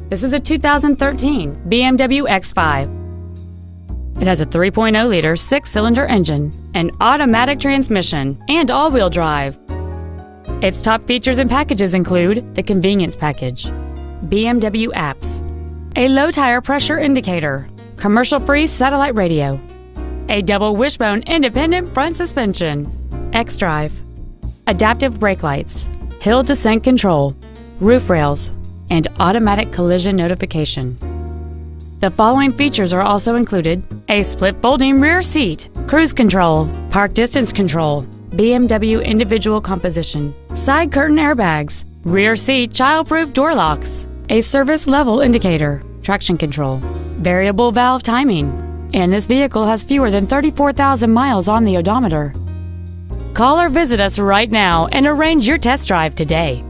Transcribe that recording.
This is a 2013 BMW X5. It has a 3.0-liter six-cylinder engine, an automatic transmission, and all-wheel drive. Its top features and packages include the convenience package, BMW apps, a low tire pressure indicator, commercial-free satellite radio, a double wishbone independent front suspension, xDrive, adaptive brake lights, hill descent control, roof rails, and automatic collision notification. The following features are also included: a split folding rear seat, cruise control, park distance control, BMW individual composition, side curtain airbags, rear seat child-proof door locks, a service level indicator, traction control, variable valve timing, and this vehicle has fewer than 34,000 miles on the odometer. Call or visit us right now and arrange your test drive today.